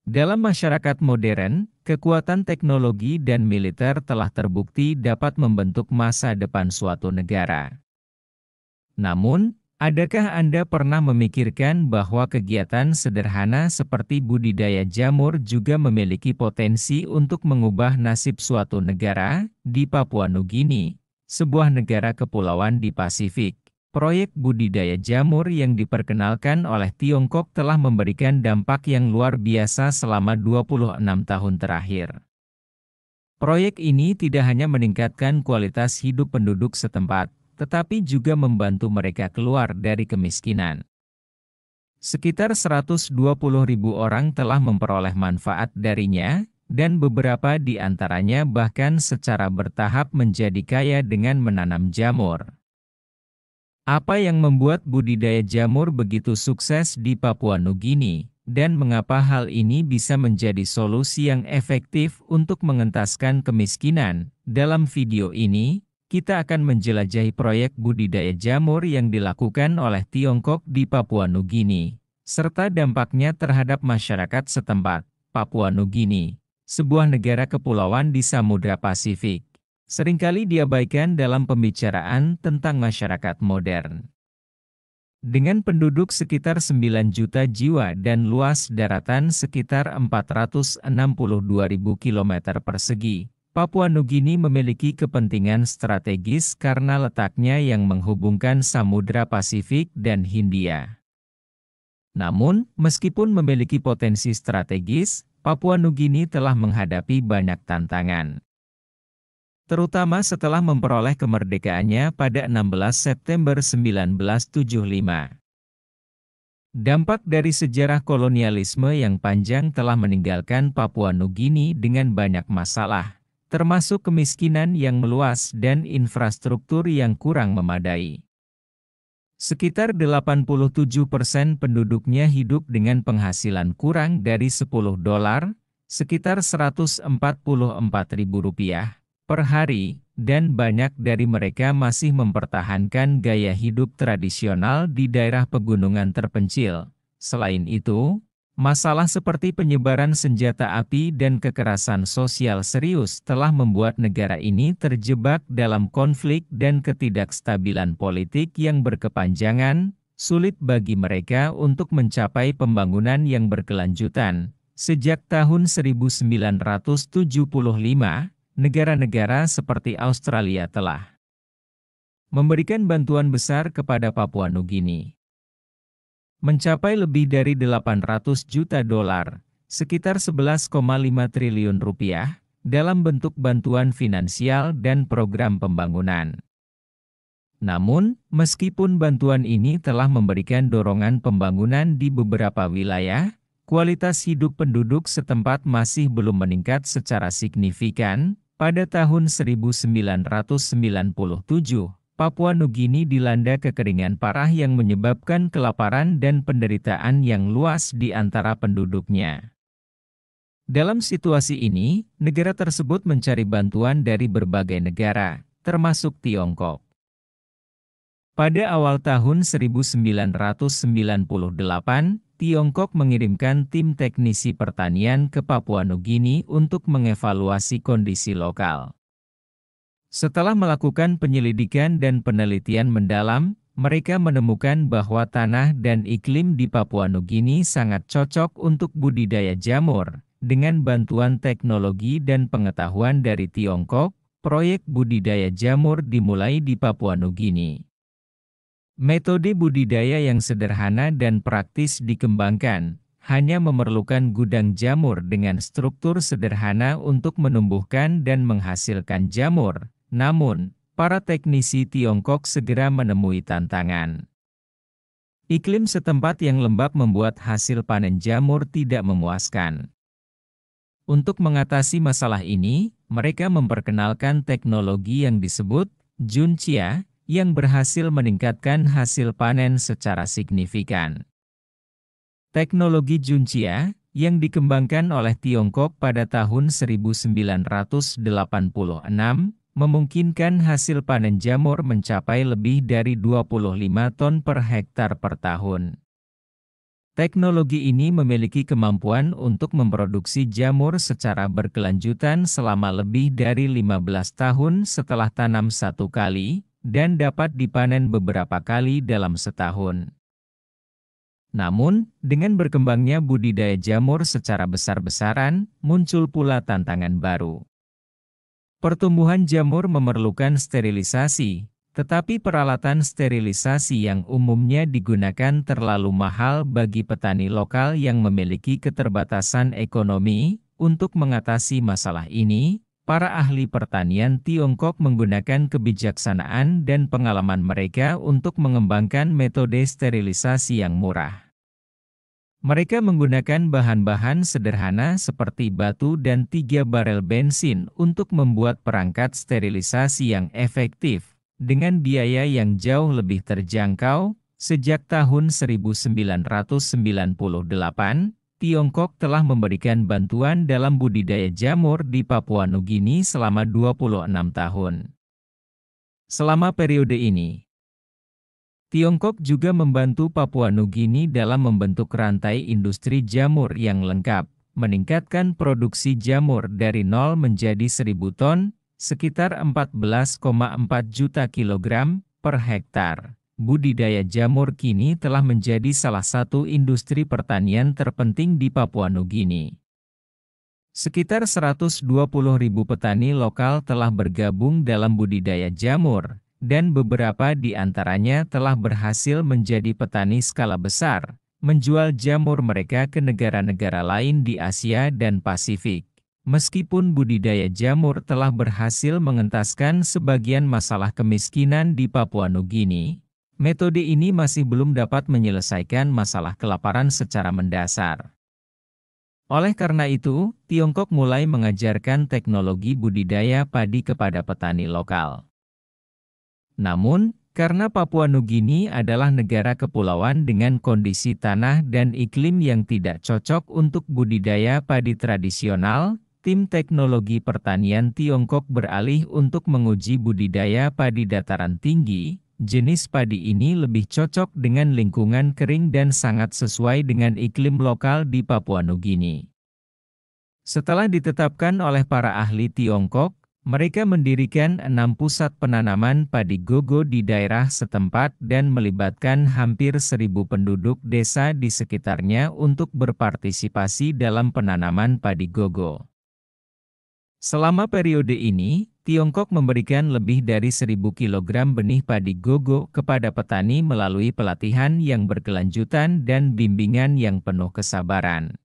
Dalam masyarakat modern, kekuatan teknologi dan militer telah terbukti dapat membentuk masa depan suatu negara. Namun, adakah Anda pernah memikirkan bahwa kegiatan sederhana seperti budidaya jamur juga memiliki potensi untuk mengubah nasib suatu negara? Di Papua Nugini, sebuah negara kepulauan di Pasifik, proyek budidaya jamur yang diperkenalkan oleh Tiongkok telah memberikan dampak yang luar biasa selama 26 tahun terakhir. Proyek ini tidak hanya meningkatkan kualitas hidup penduduk setempat, tetapi juga membantu mereka keluar dari kemiskinan. Sekitar 120.000 orang telah memperoleh manfaat darinya, dan beberapa di antaranya bahkan secara bertahap menjadi kaya dengan menanam jamur. Apa yang membuat budidaya jamur begitu sukses di Papua Nugini, dan mengapa hal ini bisa menjadi solusi yang efektif untuk mengentaskan kemiskinan? Dalam video ini, kita akan menjelajahi proyek budidaya jamur yang dilakukan oleh Tiongkok di Papua Nugini, serta dampaknya terhadap masyarakat setempat. Papua Nugini, sebuah negara kepulauan di Samudra Pasifik, seringkali diabaikan dalam pembicaraan tentang masyarakat modern. Dengan penduduk sekitar 9 juta jiwa dan luas daratan sekitar 462.000 km persegi, Papua Nugini memiliki kepentingan strategis karena letaknya yang menghubungkan Samudra Pasifik dan Hindia. Namun, meskipun memiliki potensi strategis, Papua Nugini telah menghadapi banyak tantangan, terutama setelah memperoleh kemerdekaannya pada 16 September 1975. Dampak dari sejarah kolonialisme yang panjang telah meninggalkan Papua Nugini dengan banyak masalah, termasuk kemiskinan yang meluas dan infrastruktur yang kurang memadai. Sekitar 87% penduduknya hidup dengan penghasilan kurang dari $10, sekitar Rp144.000 per hari, dan banyak dari mereka masih mempertahankan gaya hidup tradisional di daerah pegunungan terpencil. Selain itu, masalah seperti penyebaran senjata api dan kekerasan sosial serius telah membuat negara ini terjebak dalam konflik dan ketidakstabilan politik yang berkepanjangan, sulit bagi mereka untuk mencapai pembangunan yang berkelanjutan. Sejak tahun 1975, negara-negara seperti Australia telah memberikan bantuan besar kepada Papua Nugini, mencapai lebih dari $800 juta, sekitar 11,5 triliun rupiah, dalam bentuk bantuan finansial dan program pembangunan. Namun, meskipun bantuan ini telah memberikan dorongan pembangunan di beberapa wilayah, kualitas hidup penduduk setempat masih belum meningkat secara signifikan. Pada tahun 1997, Papua Nugini dilanda kekeringan parah yang menyebabkan kelaparan dan penderitaan yang luas di antara penduduknya. Dalam situasi ini, negara tersebut mencari bantuan dari berbagai negara, termasuk Tiongkok. Pada awal tahun 1998, Tiongkok mengirimkan tim teknisi pertanian ke Papua Nugini untuk mengevaluasi kondisi lokal. Setelah melakukan penyelidikan dan penelitian mendalam, mereka menemukan bahwa tanah dan iklim di Papua Nugini sangat cocok untuk budidaya jamur. Dengan bantuan teknologi dan pengetahuan dari Tiongkok, proyek budidaya jamur dimulai di Papua Nugini. Metode budidaya yang sederhana dan praktis dikembangkan, hanya memerlukan gudang jamur dengan struktur sederhana untuk menumbuhkan dan menghasilkan jamur. Namun, para teknisi Tiongkok segera menemui tantangan. Iklim setempat yang lembab membuat hasil panen jamur tidak memuaskan. Untuk mengatasi masalah ini, mereka memperkenalkan teknologi yang disebut Juncia, yang berhasil meningkatkan hasil panen secara signifikan. Teknologi Juncia, yang dikembangkan oleh Tiongkok pada tahun 1986, memungkinkan hasil panen jamur mencapai lebih dari 25 ton per hektar per tahun. Teknologi ini memiliki kemampuan untuk memproduksi jamur secara berkelanjutan selama lebih dari 15 tahun setelah tanam satu kali, dan dapat dipanen beberapa kali dalam setahun. Namun, dengan berkembangnya budidaya jamur secara besar-besaran, muncul pula tantangan baru. Pertumbuhan jamur memerlukan sterilisasi, tetapi peralatan sterilisasi yang umumnya digunakan terlalu mahal bagi petani lokal yang memiliki keterbatasan ekonomi. Untuk mengatasi masalah ini, para ahli pertanian Tiongkok menggunakan kebijaksanaan dan pengalaman mereka untuk mengembangkan metode sterilisasi yang murah. Mereka menggunakan bahan-bahan sederhana seperti batu dan 3 barel bensin untuk membuat perangkat sterilisasi yang efektif, dengan biaya yang jauh lebih terjangkau. Sejak tahun 1998, Tiongkok telah memberikan bantuan dalam budidaya jamur di Papua Nugini selama 26 tahun. Selama periode ini, Tiongkok juga membantu Papua Nugini dalam membentuk rantai industri jamur yang lengkap, meningkatkan produksi jamur dari 0 menjadi 1.000 ton, sekitar 14,4 juta kilogram per hektar. Budidaya jamur kini telah menjadi salah satu industri pertanian terpenting di Papua Nugini. Sekitar 120.000 petani lokal telah bergabung dalam budidaya jamur, dan beberapa di antaranya telah berhasil menjadi petani skala besar, menjual jamur mereka ke negara-negara lain di Asia dan Pasifik. Meskipun budidaya jamur telah berhasil mengentaskan sebagian masalah kemiskinan di Papua Nugini, metode ini masih belum dapat menyelesaikan masalah kelaparan secara mendasar. Oleh karena itu, Tiongkok mulai mengajarkan teknologi budidaya padi kepada petani lokal. Namun, karena Papua Nugini adalah negara kepulauan dengan kondisi tanah dan iklim yang tidak cocok untuk budidaya padi tradisional, tim teknologi pertanian Tiongkok beralih untuk menguji budidaya padi dataran tinggi. Jenis padi ini lebih cocok dengan lingkungan kering dan sangat sesuai dengan iklim lokal di Papua Nugini. Setelah ditetapkan oleh para ahli Tiongkok, mereka mendirikan 6 pusat penanaman padi gogo di daerah setempat dan melibatkan hampir 1.000 penduduk desa di sekitarnya untuk berpartisipasi dalam penanaman padi gogo. Selama periode ini, Tiongkok memberikan lebih dari 1.000 kilogram benih padi gogo kepada petani melalui pelatihan yang berkelanjutan dan bimbingan yang penuh kesabaran.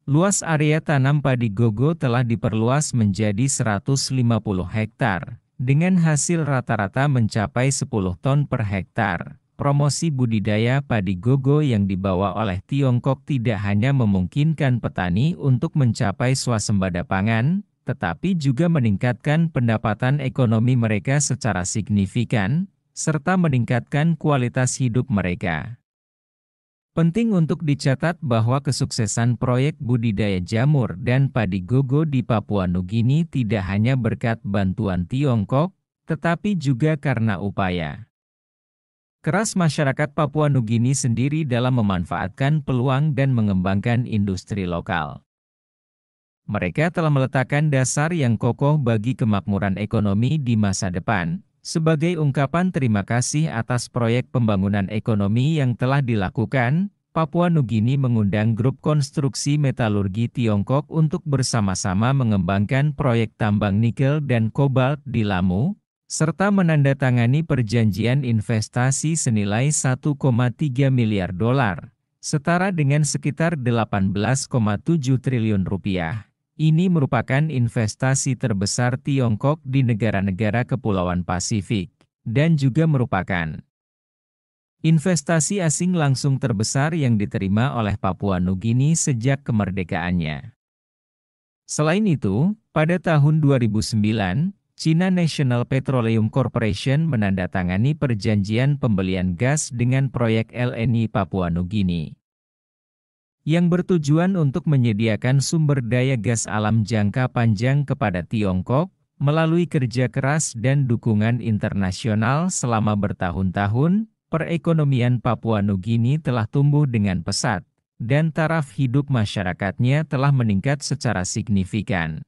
Luas area tanam padi gogo telah diperluas menjadi 150 hektar, dengan hasil rata-rata mencapai 10 ton per hektar. Promosi budidaya padi gogo yang dibawa oleh Tiongkok tidak hanya memungkinkan petani untuk mencapai swasembada pangan, tetapi juga meningkatkan pendapatan ekonomi mereka secara signifikan, serta meningkatkan kualitas hidup mereka. Penting untuk dicatat bahwa kesuksesan proyek budidaya jamur dan padi gogo di Papua Nugini tidak hanya berkat bantuan Tiongkok, tetapi juga karena upaya keras masyarakat Papua Nugini sendiri dalam memanfaatkan peluang dan mengembangkan industri lokal. Mereka telah meletakkan dasar yang kokoh bagi kemakmuran ekonomi di masa depan. Sebagai ungkapan terima kasih atas proyek pembangunan ekonomi yang telah dilakukan, Papua Nugini mengundang grup konstruksi metalurgi Tiongkok untuk bersama-sama mengembangkan proyek tambang nikel dan kobalt di Lamu, serta menandatangani perjanjian investasi senilai 1,3 miliar dolar, setara dengan sekitar 18,7 triliun rupiah. Ini merupakan investasi terbesar Tiongkok di negara-negara Kepulauan Pasifik, dan juga merupakan investasi asing langsung terbesar yang diterima oleh Papua Nugini sejak kemerdekaannya. Selain itu, pada tahun 2009, China National Petroleum Corporation menandatangani perjanjian pembelian gas dengan proyek LNG Papua Nugini, yang bertujuan untuk menyediakan sumber daya gas alam jangka panjang kepada Tiongkok, melalui kerja keras dan dukungan internasional selama bertahun-tahun. perekonomian Papua Nugini telah tumbuh dengan pesat, dan taraf hidup masyarakatnya telah meningkat secara signifikan.